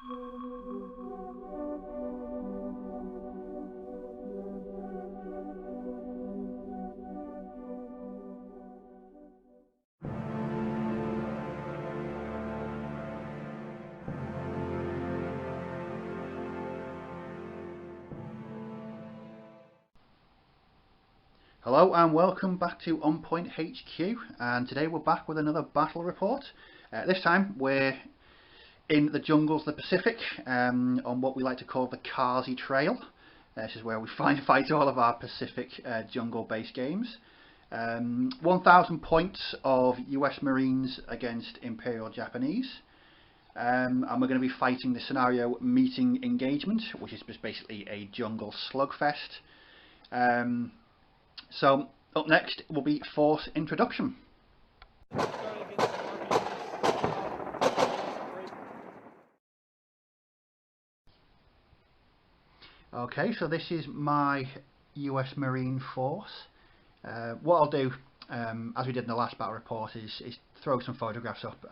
Hello and welcome back to On Point HQ, and today we're back with another battle report. This time we're in the jungles of the Pacific on what we like to call the Kazi Trail. This is where we fight all of our Pacific jungle based games. 1,000 points of US Marines against Imperial Japanese. And we're going to be fighting the scenario Meeting Engagement, which is just basically a jungle slugfest. So up next will be Force Introduction. Okay, so this is my US Marine force. What I'll do, as we did in the last battle report, is throw some photographs up,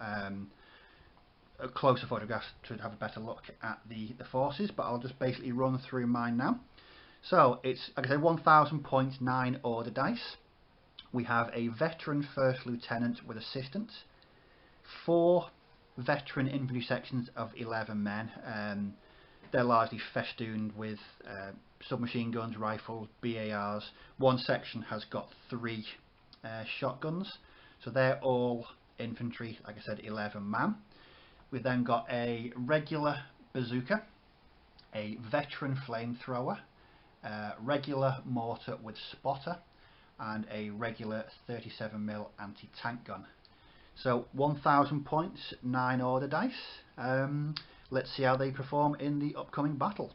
closer photographs to have a better look at the forces, but I'll just basically run through mine now. So it's, like I said, 1,000 points, 9 order dice. We have a veteran first lieutenant with assistants, 4 veteran infantry sections of 11 men. They're largely festooned with submachine guns, rifles, BARs. One section has got 3 shotguns, so they're all infantry, like I said, 11 man. We've then got a regular bazooka, a veteran flamethrower, regular mortar with spotter, and a regular 37mm anti-tank gun. So 1,000 points, 9 order dice. Let's see how they perform in the upcoming battle.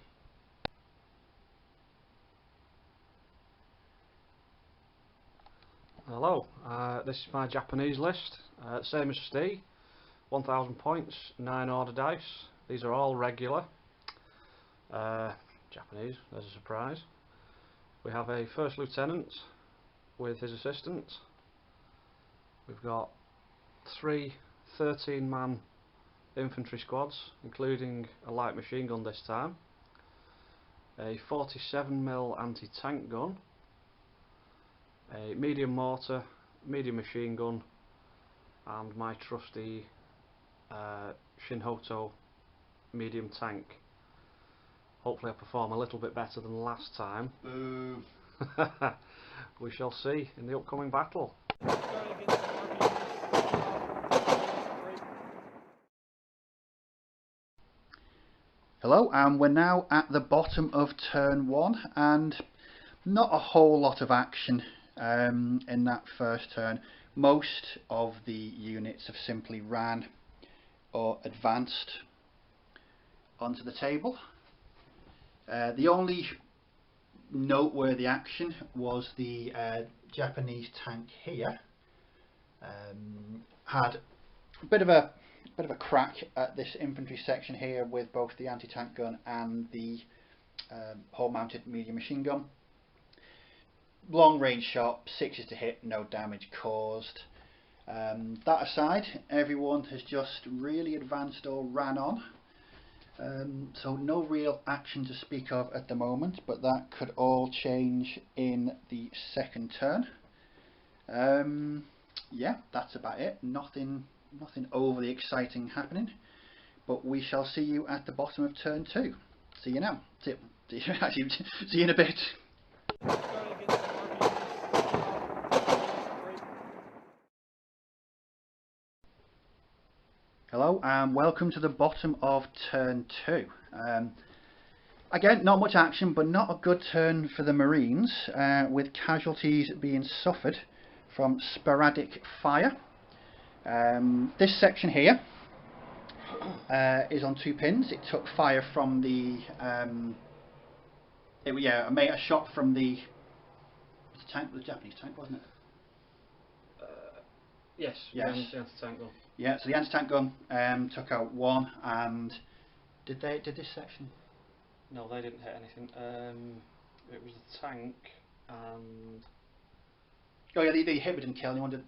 Hello, this is my Japanese list, same as Steve, 1,000 points, 9 order dice. These are all regular. Japanese, there's a surprise. We have a first lieutenant with his assistant. We've got 3 13-man infantry squads, including a light machine gun this time, a 47mm anti-tank gun, a medium mortar, medium machine gun, and my trusty Shinhoto medium tank. Hopefully I perform a little bit better than last time. Boo. We shall see in the upcoming battle. Hello, and we're now at the bottom of turn 1, and not a whole lot of action in that first turn. Most of the units have simply ran or advanced onto the table. The only noteworthy action was the Japanese tank here. Had a bit of a crack at this infantry section here with both the anti-tank gun and the hull-mounted medium machine gun. Long range shot, 6s to hit, no damage caused. That aside, everyone has just really advanced or ran on. So no real action to speak of at the moment, but that could all change in the second turn. Yeah, that's about it. Nothing overly exciting happening, but we shall see you at the bottom of turn 2. See you now. See you in a bit. Hello and welcome to the bottom of turn 2. Again, not much action, but not a good turn for the Marines, with casualties being suffered from sporadic fire. This section here is on 2 pins. It took fire from the a shot from the tank, the Japanese tank, wasn't it? Yes. The anti-tank gun. Yeah, so the anti-tank gun took out 1, and did this section? No, they didn't hit anything. It was the tank and... Oh yeah, they hit but didn't kill anyone.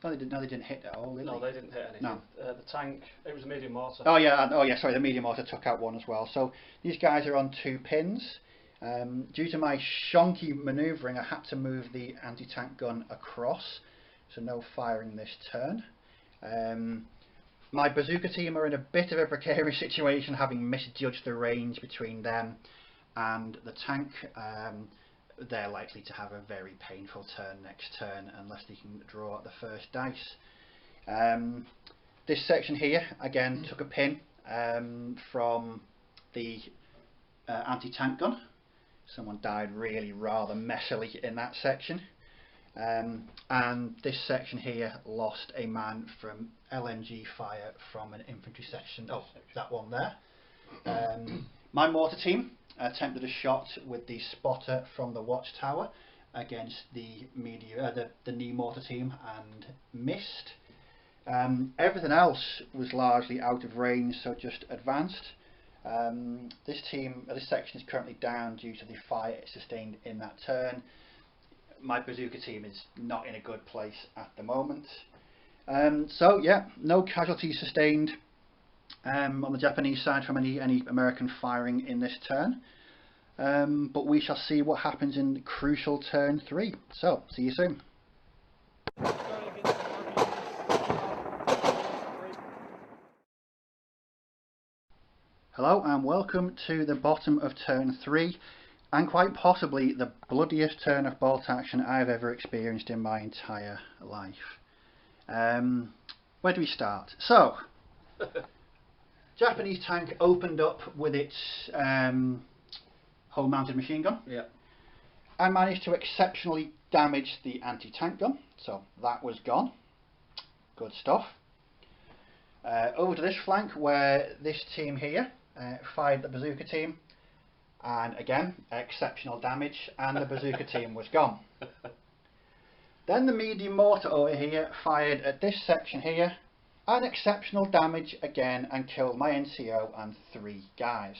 No, they didn't hit at all, did No, they? they didn't hit anything. No. The tank, it was a medium mortar. Oh yeah, sorry, the medium mortar took out one as well. So these guys are on 2 pins. Due to my shonky manoeuvring, I had to move the anti-tank gun across, so no firing this turn. My bazooka team are in a bit of a precarious situation, having misjudged the range between them and the tank. They're likely to have a very painful turn next turn unless they can draw out the first dice. This section here again took a pin from the anti-tank gun. Someone died really rather messily in that section. And this section here lost a man from LMG fire from an infantry section. Oh, that one there. My mortar team attempted a shot with the spotter from the watchtower against the knee mortar team and missed. Everything else was largely out of range, so just advanced. This section is currently down due to the fire it sustained in that turn. My bazooka team is not in a good place at the moment. So yeah, no casualties sustained on the Japanese side from any American firing in this turn. But we shall see what happens in crucial turn 3. So, see you soon. Hello and welcome to the bottom of turn 3, and quite possibly the bloodiest turn of bolt action I've ever experienced in my entire life. Where do we start? So, Japanese tank opened up with its hole mounted machine gun. Yeah. I managed to exceptionally damage the anti-tank gun, so that was gone. Good stuff. Over to this flank where this team here fired the bazooka team, and again exceptional damage, and the bazooka team was gone. Then the medium mortar over here fired at this section here, and exceptional damage again, and killed my NCO and 3 guys.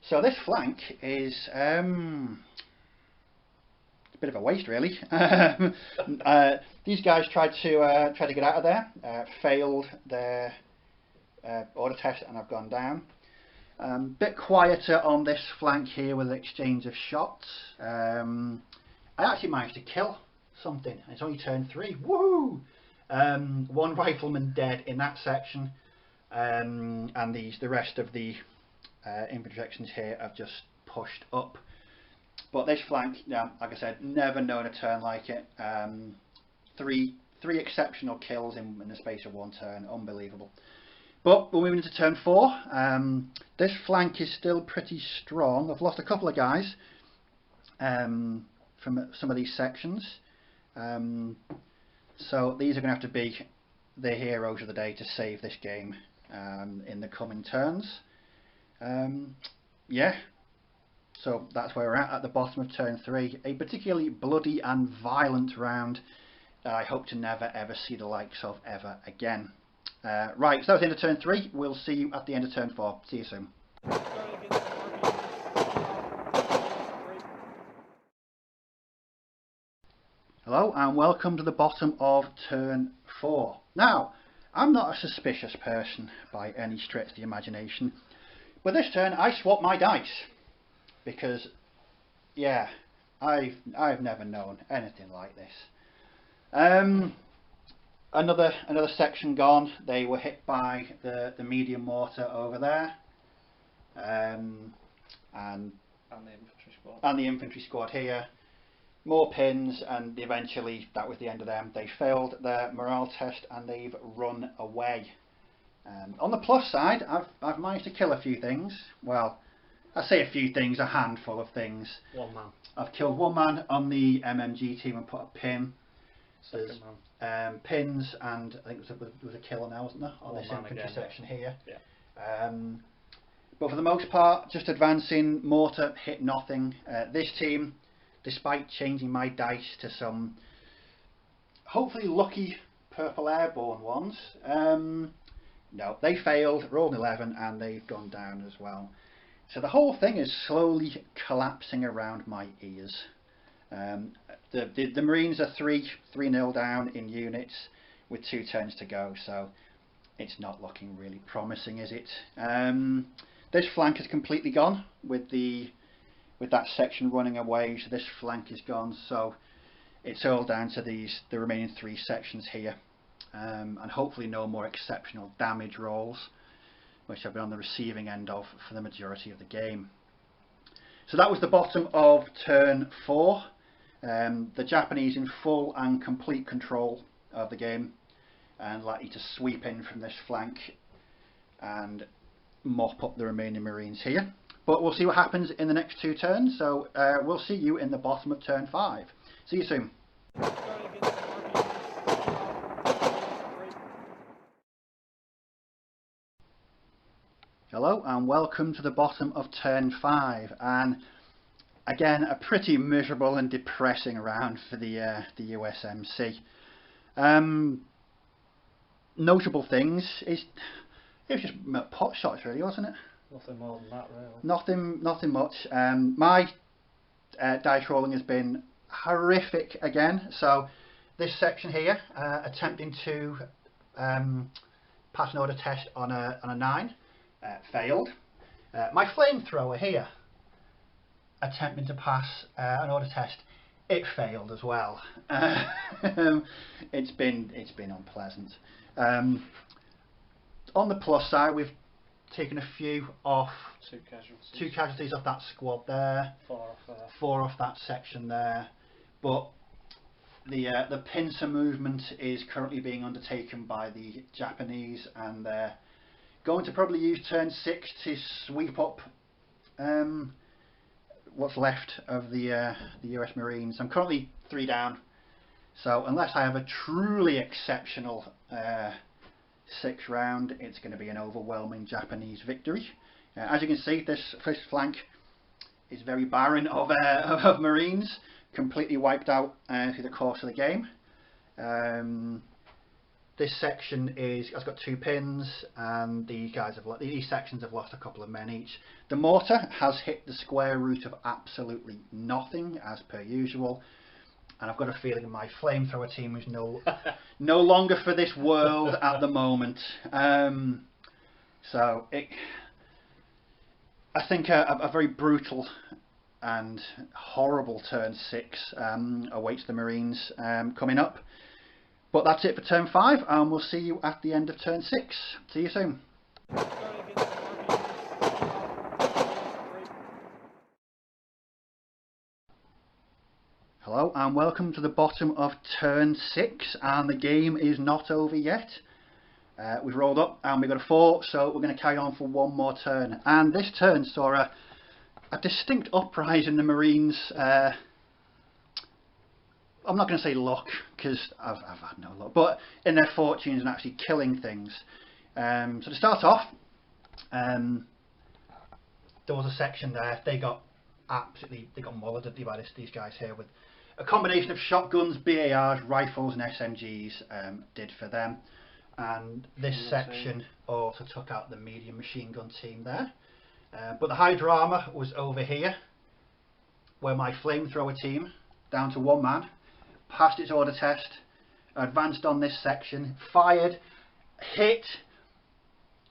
So this flank is a bit of a waste really. These guys tried to get out of there, failed their order test and have gone down. Bit quieter on this flank here with an exchange of shots. I actually managed to kill something. It's only turn 3. Woohoo! 1 rifleman dead in that section, and the rest of the infantry sections here have just pushed up. But this flank, yeah, like I said, never known a turn like it. 3 exceptional kills in the space of 1 turn, unbelievable. But we're moving into turn 4. This flank is still pretty strong. I've lost a couple of guys from some of these sections. So these are going to have to be the heroes of the day to save this game in the coming turns. Yeah, so that's where we're at the bottom of turn 3. A particularly bloody and violent round that I hope to never ever see the likes of ever again. Right, so that was the end of turn 3. We'll see you at the end of turn 4. See you soon. Hello and welcome to the bottom of turn 4. Now, I'm not a suspicious person by any stretch of the imagination, but this turn I swapped my dice because, yeah, I've never known anything like this. Another section gone. They were hit by the medium mortar over there, and the infantry squad here. More pins, and eventually that was the end of them. They failed their morale test and they've run away. On the plus side, I've managed to kill a few things. Well, I say a few things, a handful of things. 1 man. I've killed 1 man on the MMG team and put a pin. Second There's pins, and I think there was a killer now, wasn't there, on this infantry again, section here. Yeah. But for the most part, just advancing. Mortar hit nothing. This team, despite changing my dice to some hopefully lucky purple airborne ones, no, they failed, rolled 11, and they've gone down as well. So the whole thing is slowly collapsing around my ears. the Marines are 3-0 down in units with 2 turns to go, so it's not looking really promising, is it? This flank is completely gone with that section running away, so this flank is gone, so it's all down to the remaining 3 sections here, and hopefully no more exceptional damage rolls, which I've been on the receiving end of for the majority of the game. So that was the bottom of turn 4. The Japanese in full and complete control of the game and likely to sweep in from this flank and mop up the remaining Marines here. But we'll see what happens in the next 2 turns, so we'll see you in the bottom of turn 5. See you soon. Hello and welcome to the bottom of turn 5, and again a pretty miserable and depressing round for the USMC. Notable things is it was just pot shots really, wasn't it? Nothing more than that really. Nothing much. My dice rolling has been horrific again. So this section here, attempting to pass an order test on a 9, failed. My flamethrower here, attempting to pass an order test, it failed as well. It's been unpleasant. On the plus side, we've taken a few off. 2 casualties off that squad there. 4 off there. 4 off that section there. But the pincer movement is currently being undertaken by the Japanese, and they're going to probably use turn 6 to sweep up what's left of the US Marines. I'm currently 3 down, so unless I have a truly exceptional 6th round, it's going to be an overwhelming Japanese victory. As you can see, this first flank is very barren of Marines, completely wiped out through the course of the game. This section has got 2 pins, and these sections have lost a couple of men each. The mortar has hit the square root of absolutely nothing, as per usual. And I've got a feeling my flamethrower team is no longer for this world at the moment. So I think a very brutal and horrible turn 6 awaits the Marines coming up. But that's it for turn 5, and we'll see you at the end of turn 6. See you soon. Hello and welcome to the bottom of turn 6, and the game is not over yet. We've rolled up and we've got a 4, so we're going to carry on for 1 more turn. And this turn saw a distinct uprise in the Marines. I'm not going to say luck, because I've had no luck, but in their fortunes and actually killing things. So to start off, there was a section there. They got mullered by these guys here with a combination of shotguns, BARs, rifles and SMGs did for them. And this section also took out the medium machine gun team there. But the high drama was over here, where my flamethrower team, down to 1 man, passed its order test, advanced on this section, fired, hit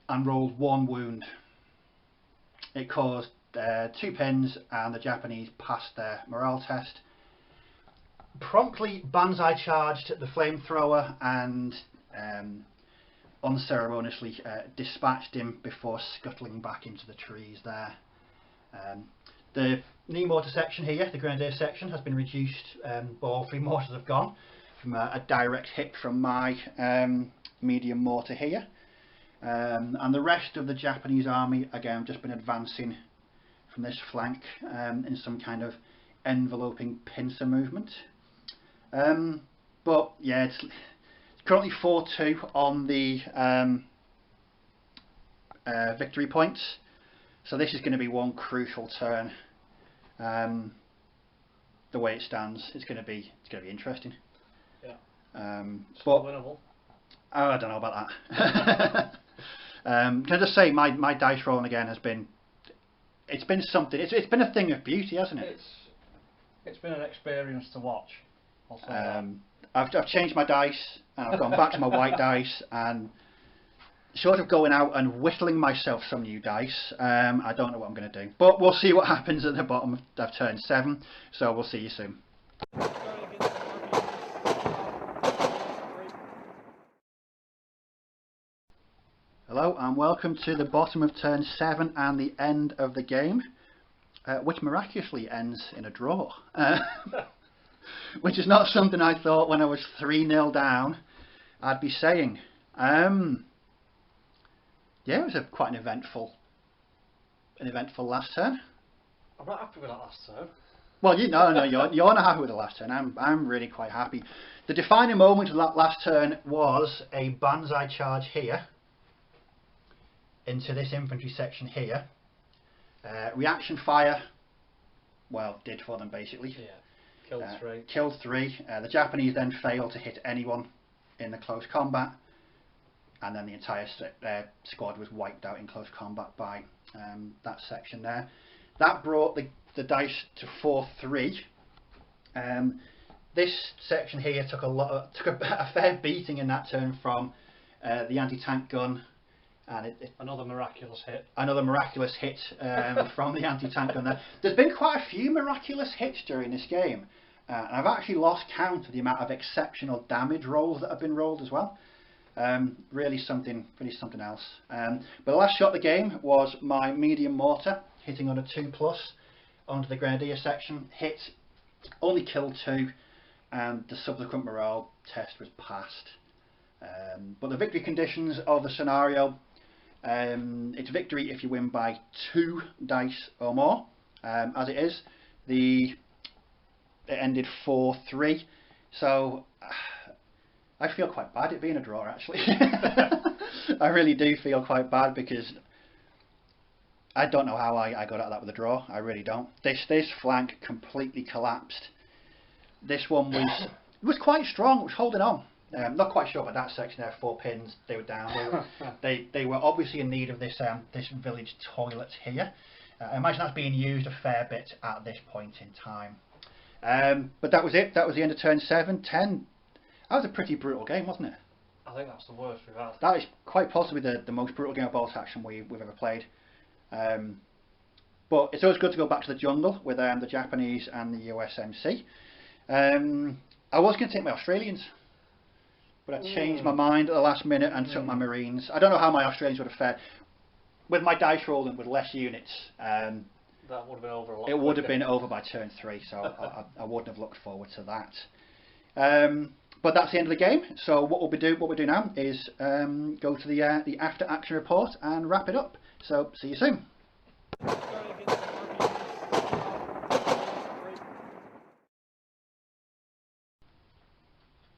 and rolled 1 wound. It caused 2 pins, and the Japanese passed their morale test. Promptly banzai charged the flamethrower and unceremoniously dispatched him before scuttling back into the trees there. The knee mortar section here, the grenadier section, has been reduced, all 3 mortars have gone from a direct hit from my medium mortar here. And the rest of the Japanese army, again, just been advancing from this flank in some kind of enveloping pincer movement. But yeah, it's currently 4-2 on the victory points, so this is going to be one crucial turn. The way it stands, it's going to be interesting. Yeah. But winnable. Oh, I don't know about that. Can I just say my dice rolling again has been, it's been something. It's been a thing of beauty, hasn't it? It's been an experience to watch. I'll say that. I've changed my dice and I've gone back to my white dice and sort of going out and whittling myself some new dice. I don't know what I'm going to do, but we'll see what happens at the bottom of turn 7, so we'll see you soon. Hello and welcome to the bottom of turn 7 and the end of the game, which miraculously ends in a draw. Which is not something I thought when I was 3-0 down I'd be saying. Yeah, it was quite an eventful last turn. I'm not happy with that last turn. Well, you're not happy with the last turn. I'm really quite happy. The defining moment of that last turn was a banzai charge here into this infantry section here. Reaction fire, well, did for them basically. Yeah, killed 3. Killed 3. The Japanese then failed to hit anyone in the close combat, and then the entire squad was wiped out in close combat by that section there. That brought the dice to 4-3. This section here took a fair beating in that turn from the anti-tank gun, and another miraculous hit. Another miraculous hit from the anti-tank gun there. There's been quite a few miraculous hits during this game, and I've actually lost count of the amount of exceptional damage rolls that have been rolled as well. Really something else. But the last shot of the game was my medium mortar hitting on a 2+ onto the grenadier section. Hit, only killed 2, and the subsequent morale test was passed. But the victory conditions of the scenario, it's victory if you win by 2 dice or more. As it is, it ended 4-3. So I feel quite bad it being a draw, actually. I really do feel quite bad because I don't know how I got out of that with a draw. I really don't. This flank completely collapsed. This one was quite strong. It was holding on. Not quite sure about that section there. 4 pins. They were down. They were obviously in need of this village toilet here. I imagine that's being used a fair bit at this point in time. But that was it. That was the end of turn 7. 10. That was a pretty brutal game, wasn't it? I think that's the worst we've had. That is quite possibly the most brutal game of bolt action we've ever played. But it's always good to go back to the jungle with the Japanese and the USMC. I was going to take my Australians, but I changed my mind at the last minute and took my Marines. I don't know how my Australians would have fared. With my dice rolling with less units, that would have been over a lot. It would have been over by turn 3, so I wouldn't have looked forward to that. But that's the end of the game. So what we'll do now is go to the after action report and wrap it up. So see you soon.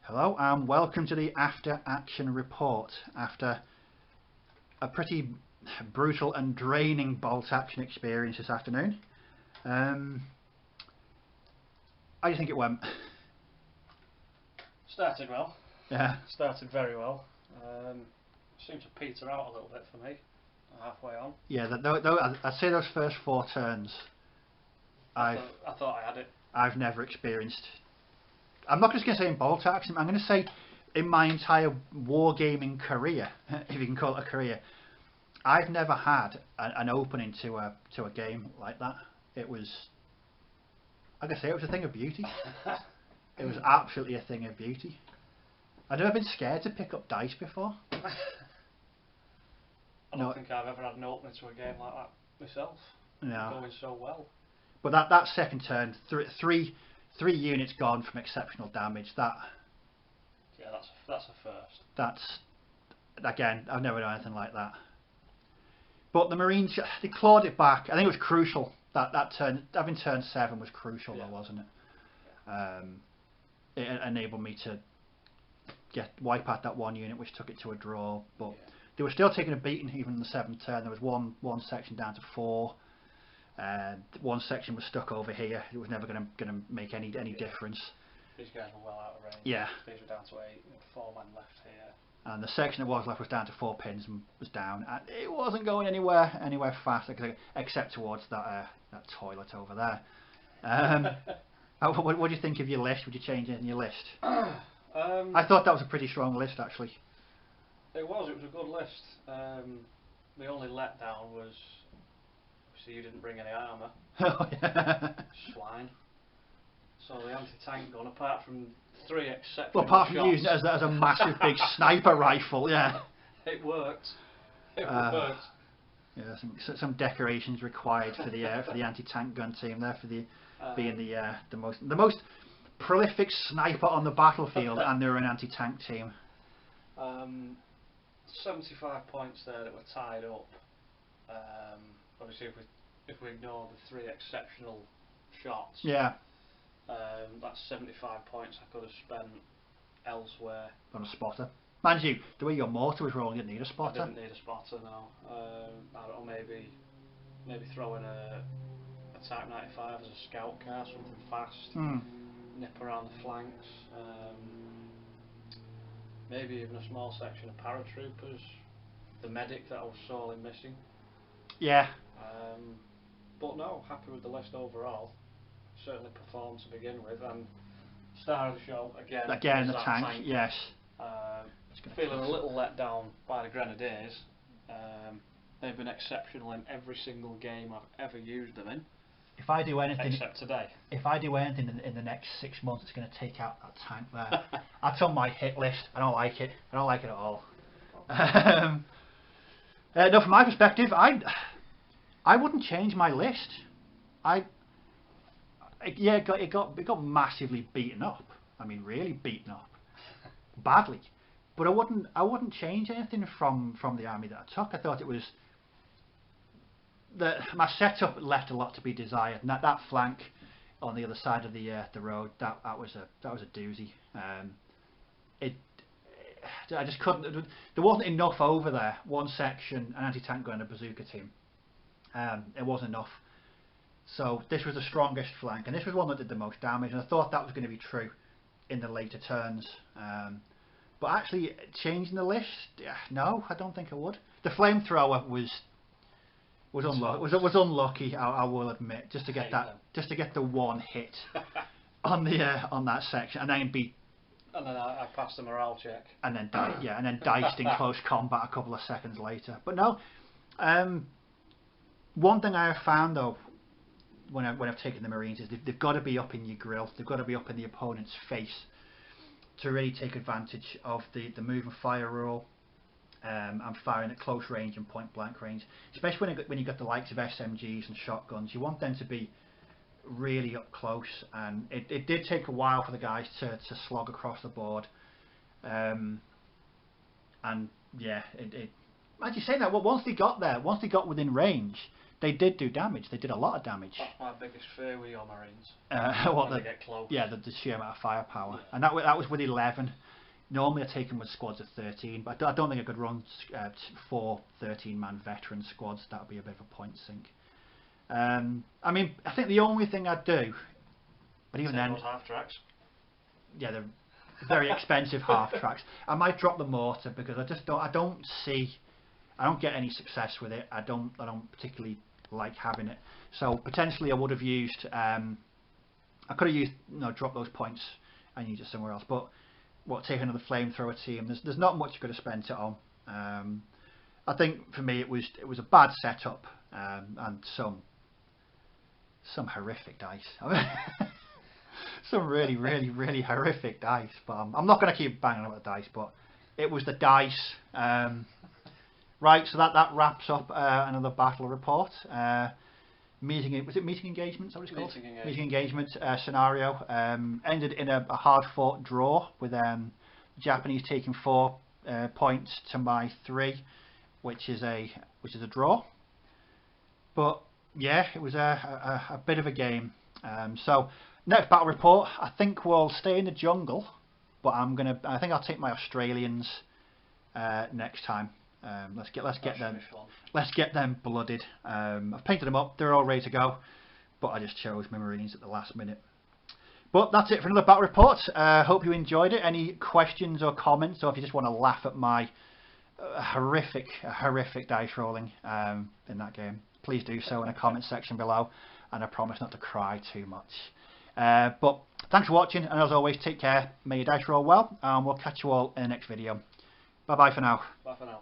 Hello and welcome to the after action report. After a pretty brutal and draining bolt action experience this afternoon, how do you think it went? Started well. Yeah. Started very well. Seemed to peter out a little bit for me. Halfway on. Yeah, I'd say those first 4 turns. I thought I had it. I've never experienced. I'm not just going to say in bolt action. I'm going to say in my entire wargaming career, if you can call it a career, I've never had an opening to a game like that. It was, like I say, it was a thing of beauty. It was absolutely a thing of beauty. I've never been scared to pick up dice before. I don't think I've ever had an opening to a game like that myself. No. Going so well. But that second turn, three units gone from exceptional damage. Yeah, that's a first. That's, again, I've never done anything like that. But the Marines, they clawed it back. I think it was crucial. That turn, having turn 7 was crucial, though, wasn't it? Yeah. It enabled me to wipe out that 1 unit, which took it to a draw. But they were still taking a beating even in the 7th turn. There was one section down to 4. One section was stuck over here. It was never going to make any difference. These guys were well out of range. Yeah. These were down to 8. 4 men left here. And the section that was left was down to 4 pins and was down. And it wasn't going anywhere fast, except towards that toilet over there. What do you think of your list? Would you change it in your list? I thought that was a pretty strong list, actually. It was a good list. The only letdown was, obviously you didn't bring any armour. Oh, yeah. Swine. So the anti-tank gun, apart from 3 exceptional well, apart from shots, using it as a massive big sniper rifle, yeah. It worked. It worked. Yeah, some decorations required for the anti-tank gun team there, for being the most prolific sniper on the battlefield, and they're an anti-tank team. 75 points there that were tied up. Obviously, if we ignore the 3 exceptional shots, yeah, that's 75 points I could have spent elsewhere. On a spotter. Mind you, the way your mortar was rolling, you didn't need a spotter. I didn't need a spotter, no. I don't know, maybe throw in a Type 95 as a scout car, something fast, nip around the flanks. Maybe even a small section of paratroopers, the medic that I was sorely missing. Yeah. But no, happy with the list overall. Certainly performed to begin with, and star of the show again. Again, the tank. Yes. Feeling a little let down by the Grenadiers. They've been exceptional in every single game I've ever used them in. If I do anything, except today. If I do anything in the next 6 months, it's going to take out that tank there. That's on my hit list. I don't like it. I don't like it at all. No, from my perspective, I wouldn't change my list. It got massively beaten up. I mean, really beaten up, badly. But I wouldn't change anything from the army that I took. I thought it was my setup left a lot to be desired, and that flank on the other side of the road, that was a doozy. I just couldn't. There wasn't enough over there. One section, an anti-tank gun, and a bazooka team. It wasn't enough. So this was the strongest flank, and this was one that did the most damage. And I thought that was going to be true in the later turns. But actually, changing the list, no, I don't think I would. The flamethrower was unlucky. I will admit, just to get the one hit on that section, and then be. And then I passed a morale check. And then diced in close combat a couple of seconds later. But no, one thing I have found though, when I've taken the Marines, is they've got to be up in your grill. They've got to be up in the opponent's face to really take advantage of the move and fire rule. And firing at close range and point blank range, especially when you got the likes of SMGs and shotguns. You want them to be really up close, and it did take a while for the guys to slog across the board. And yeah, as you say that, well, once they got within range, they did do damage. They did a lot of damage. That's my biggest fear with your Marines. When they get close. Yeah, the sheer amount of firepower, yeah. And that was with 11. Normally I take them with squads of 13, but I don't think I could run 4 13-man veteran squads. That would be a bit of a point sink. I mean, I think the only thing I'd do, but even then, those half tracks. Yeah, they're very expensive half tracks. I might drop the mortar because I don't get any success with it. I don't particularly like having it. So potentially I would have used. I could have used drop those points and use it somewhere else, but. Take another flamethrower team. There's not much you could have spent it on. I think for me it was a bad setup and some horrific dice. Some really horrific dice. But I'm not going to keep banging on about the dice. But it was the dice. Right. So that wraps up another battle report. Meeting engagement? Is that what it's called? Meeting engagement scenario ended in a hard-fought draw with the Japanese taking 4 points to my 3, which is a draw. But yeah, it was a bit of a game. So next battle report, I think we'll stay in the jungle, but I think I'll take my Australians next time. Let's get them blooded. I've painted them up, they're all ready to go, but I just chose my Marines at the last minute. But that's it for another battle report. Hope you enjoyed it. Any questions or comments, or if you just want to laugh at my horrific dice rolling in that game, please do so in the comment section below, and I promise not to cry too much. But thanks for watching, and as always, take care, may your dice roll well, and we'll catch you all in the next video. Bye bye for now. Bye for now.